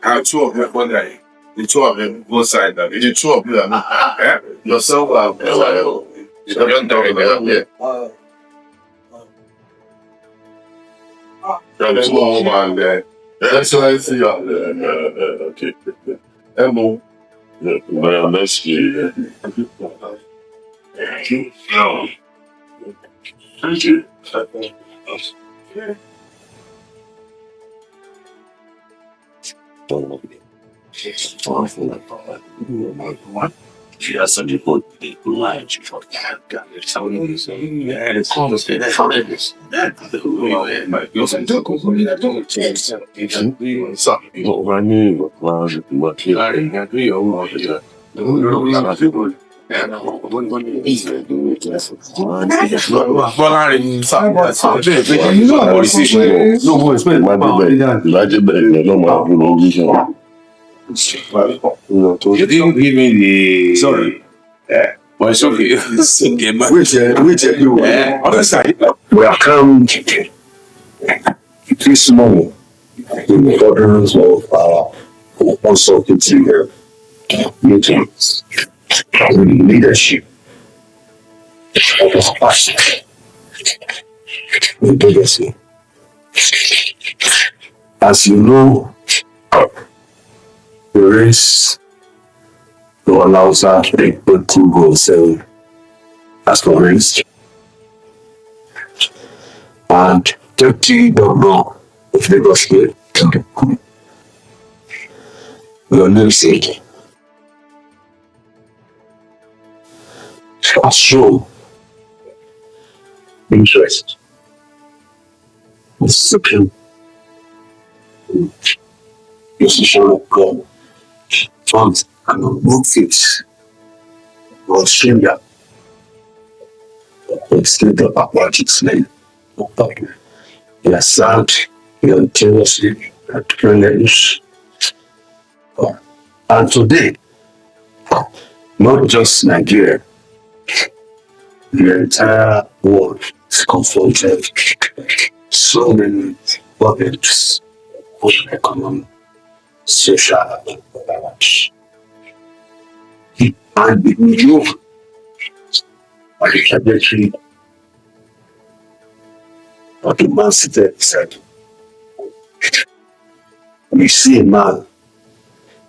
have two of them one day. The two of them both side that. The two of you are yourself you don't talk about it. That's all man there. That's why I see okay. Emo. Man, that's you. No. Thank you. She has such a good line. She thought, it's how it is. And it's almost that's how it is. You didn't give me the sorry. Yeah. Well, it's okay. It's okay, man. Which you other side. Welcome to this moment in the orders of our consultative meetings with leadership of the passion with legacy. As you know, the race to allow us to take the 2 goals as convinced. And 30 don't know if they got scared. Your namesake has shown interest. Discipline. Decision of God. Funds and good face or Australia. Extend the aquatics name. They are sad, they are jealousy, and friendliness. And today, not just Nigeria, the entire world is confronted so many problems, both economic, social, and the new on the trajectory of the man seated beside you. We see a man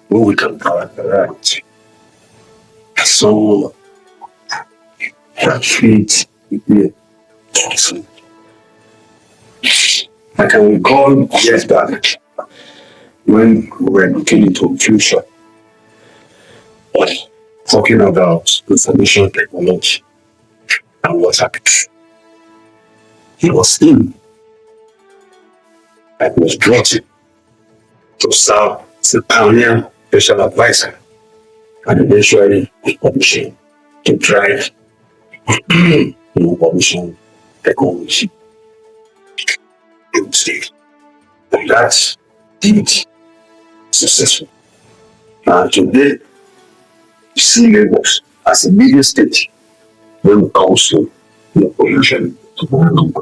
who we can characterize as someone that treats the person. I can recall years back when we were looking into future, talking about information technology and what happened. He was in and was brought in to serve as a pioneer special advisor and eventually publishing to drive publishing technology in the state. And that's deemed successful. And today, you see Lagos as a media state when it comes to the pollution to the number.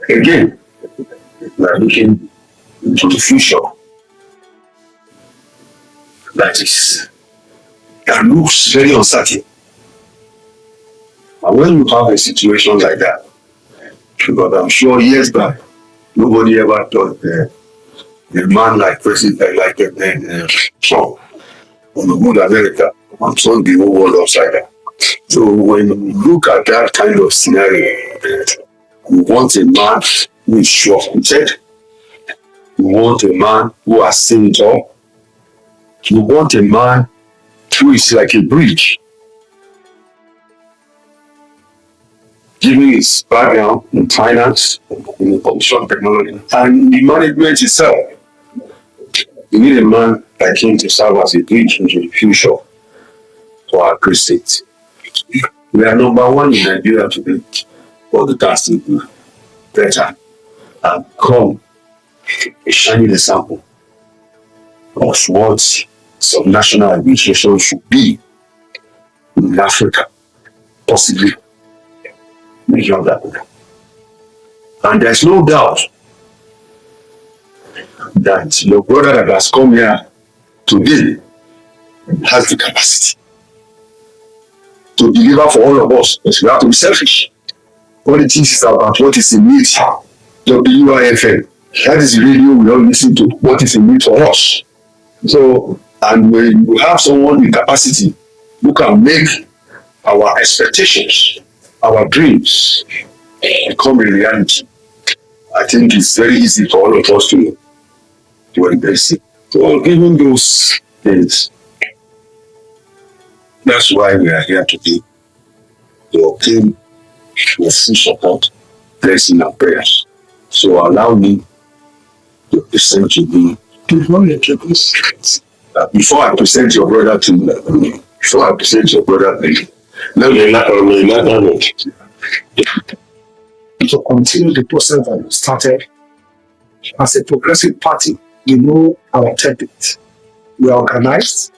Again, we are looking into the future that looks very uncertain. And when you have a situation like that, because I'm sure years back, nobody ever thought the man like President like Trump on the good America and turn the whole world upside down. So when you look at that kind of scenario, you want a man who is sure-footed. You want a man who has seen it all. You want a man who is like a bridge, given his background in finance, in information technology, and the management itself. You need a man like him to serve as a bridge into the future for our great state. We are number one in Nigeria today, but the task is better and come a shining example of what some national administration should be in Africa, possibly beyond that. And there's no doubt that your brother that has come here today has the capacity to deliver for all of us. But we have to be selfish. Politics is about what is in need. WIFM. That is the radio we all listen to. What is in need for us. So, and when you have someone with capacity who can make our expectations, our dreams become a reality, I think it's very easy for all of us to embrace it. So, given those things, that's why we are here today, to obtain your full support, blessing, and prayers. So, allow me to present to you. Before I present your brother to me, let me to continue the process that we started. As a progressive party, you know our template. We are organized,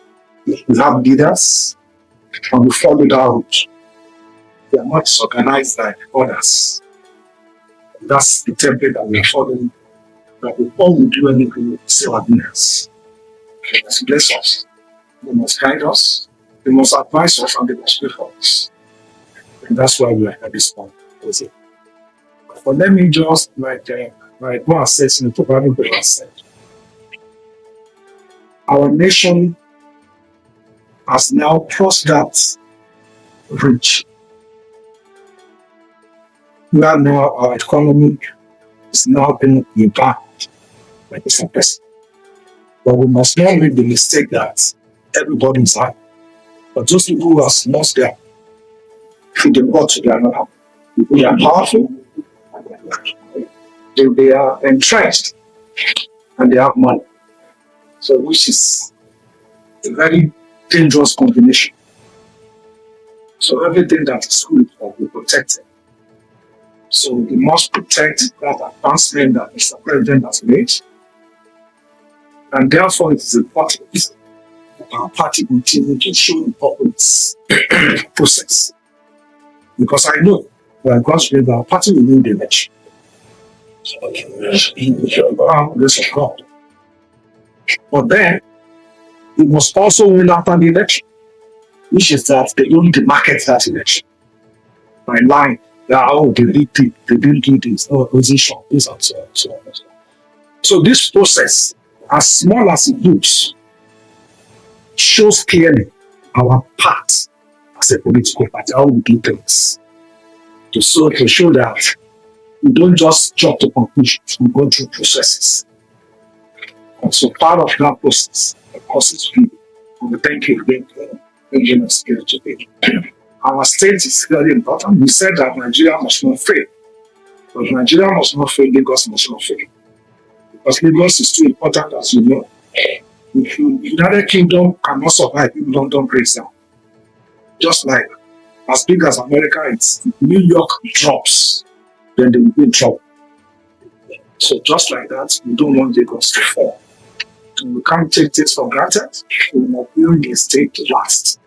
we have leaders, and we follow that route. We are not organized like others. That's the template that we are following. That before we do anything, we say our leaders. They must bless us, they must guide us, they must advise us, and they must pray for us. And that's why we are at this point. But let me just, like one says in the programming paper said, our nation has now crossed that bridge. Where now our economy is now being impacted by this person. But we must not make the mistake that everybody is happy. But those people who have lost their freedom, they are not happy. They are powerful, they are entrenched, and they have money. So, which is a very dangerous combination. So, everything that is good will be protected. So, we must protect that advancement that Mr. President has made. And therefore, it is important that our party continue to show importance process. Because I know that God's will, our party will win the election. Grace of God. But then, we must also win after the election, which is that they only market that election by lying. They didn't do this, opposition, this and so on, so on. So this process, as small as it looks, shows clearly our part as a political party, how we do things. To show that we don't just jump to conclusions, we go through processes. And so part of that process, of course, is people. We thank you again for bringing us here today. Our state is very important. We said that Nigeria must not fail. But Nigeria must not fail, Lagos must not fail. Because Lagos is too important, as you know. If the United Kingdom cannot survive if London breaks down. Just like as big as America, it's New York drops, then they will be in trouble. So just like that, we don't want Lagos to fall. And we can't take this for granted. We must build a state to last.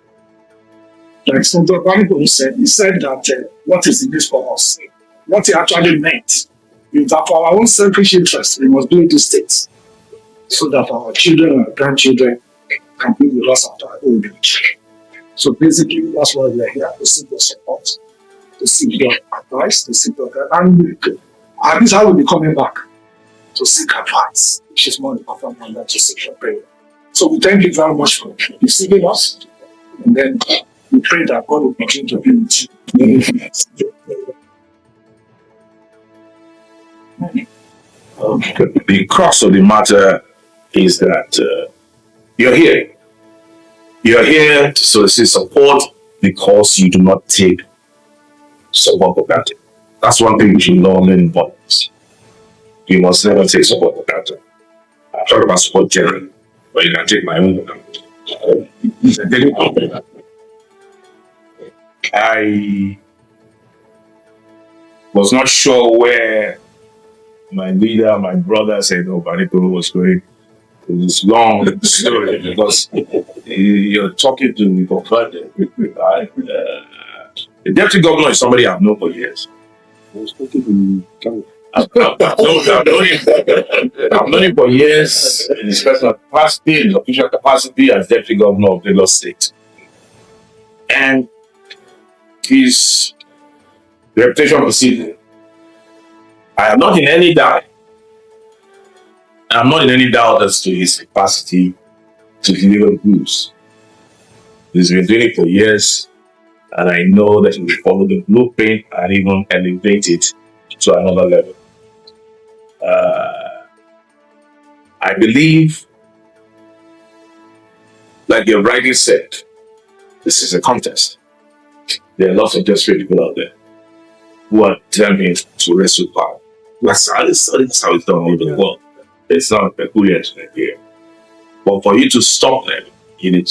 Like Senator Gbajabiamila said, he said that what is in this for us? What he actually meant is that for our own selfish interest, we must build this state so that our children and grandchildren can be with us at our old age. So basically, that's why we are here, to seek your support, to seek your advice, to seek your guidance. And this is how we'll be coming back to seek advice, which is more important than that to seek your prayer. So we thank you very much for receiving us. And then we pray that God will continue to be with you. The crux of the matter is that you're here. You're here to solicit support because you do not take support for granted. That's one thing you should learn in politics. You must never take support for granted. I'm talking about support generally, but you can take my own. I was not sure where my leader, my brother said, Baniko was going. It's long story because you're talking to the governor. The deputy governor is somebody I've known for years. I've known him for years in his personal capacity, in his official capacity as Deputy Governor of Lagos State. And his reputation precedes him. I am not in any doubt. I'm not in any doubt as to his capacity to deliver goods. He's been doing it for years, and I know that he will follow the blueprint and even elevate it to another level. I believe, like your writing said, this is a contest. There are lots of desperate people out there who are determined to wrestle power. That's how it's done all over the world. It's not peculiar to Nigeria. But for you to stop them, you need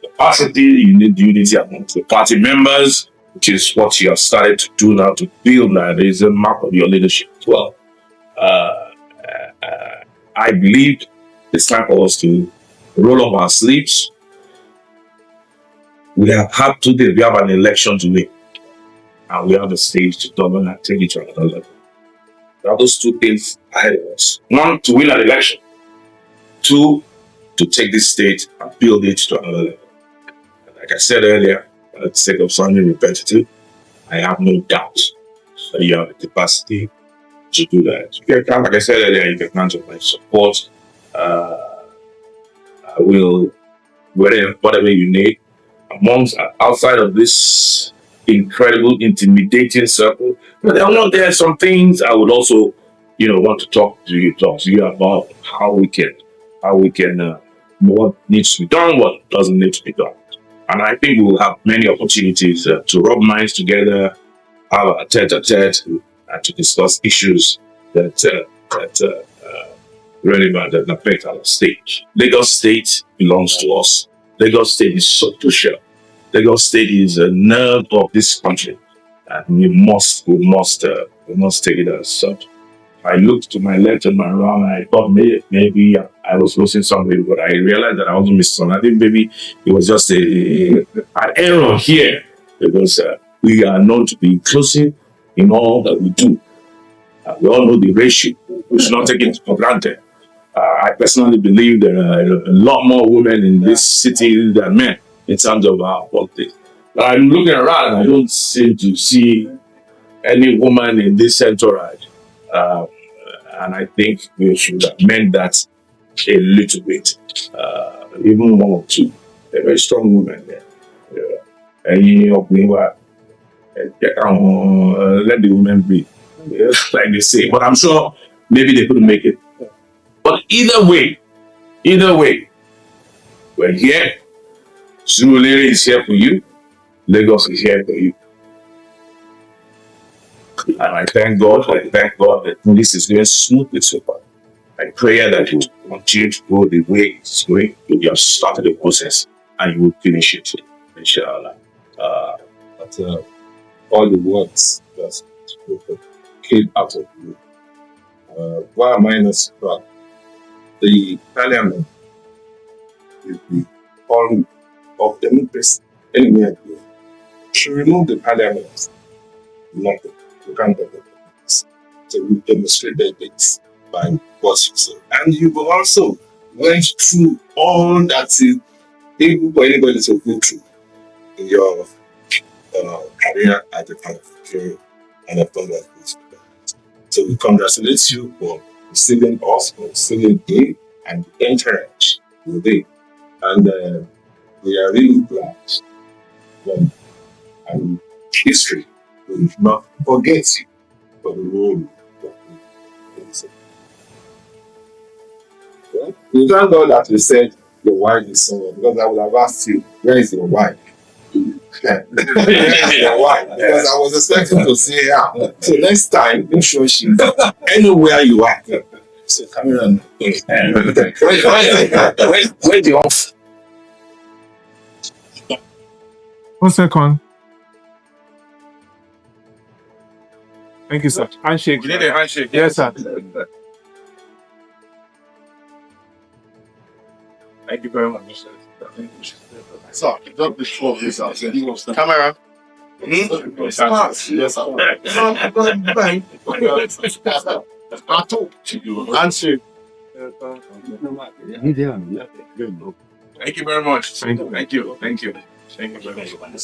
capacity, you need unity among the party members, which is what you have started to do now to build now. There is a mark of your leadership as well. I believe it's time for us to roll up our sleeves. We have had today, we have an election to win. And we have the stage to govern and take it to another level. There are those two things ahead of us. One, to win an election. Two, to take this state and build it to another level. And like I said earlier, for the sake of sounding repetitive, I have no doubt that you have the capacity to do that. You can, like I said earlier, you can count on my support. I will, whatever you need, outside of this incredible, intimidating circle. But there are some things I would also, want to talk to you about how we can, what needs to be done, what doesn't need to be done. And I think we will have many opportunities to rub minds together, have a tete-a-tete, and to discuss issues that relevant that affect our state. Lagos State belongs to us. Lagos State is so crucial. Lagos State is a nerve of this country, and we must take it as such. I looked to my left and my right, and I thought maybe I was losing something, but I realized that I wasn't missing something. I think maybe it was just an error here, because we are known to be inclusive in all that we do. We all know the ratio. We should not take it for granted. I personally believe there are a lot more women in this city than men in terms of our politics. But I'm looking around and I don't seem to see any woman in this entourage. And I think we should amend that a little bit. Even one or two. They're very strong women there. Let the women be, like they say. But I'm sure maybe they couldn't make it. But either way, we're here. Zulere is here for you. Lagos is here for you. And I thank God that this is going smoothly so far. I pray that it will continue to go the way it's going. You have started the process and you will finish it, inshallah. But all the words that came out of you. Why am I not surprised? The parliament is the form of democracy anywhere you go. Should remove the parliament. Nothing. You can't get it. So we demonstrated it by what you said. And you also went through all that is able for anybody to go through in your career at the time of career and I've done that. So we congratulate you for receiving us, for receiving him and the entourage today. And we are really glad that and history will not forget you for the role that you played. Well, we thank God that you said your wife is someone, because I would have asked you, where is your wife? Your wife, because I was expecting to see her. So next time, make sure she's anywhere you are. So come here and where's the off? 1 second. Thank you, sir. Handshake. You need a handshake. Yes, sir. Thank you very much. So, drop the 12 this out. Camera. Yes, I talk to you. Answer. Thank you very much. Thank you. Thank you. Thank you. Thank you very much.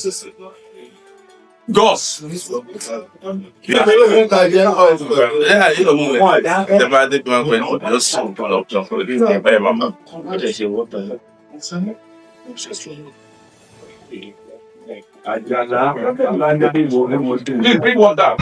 Goss. Yeah, you know, the bad one when just bring water.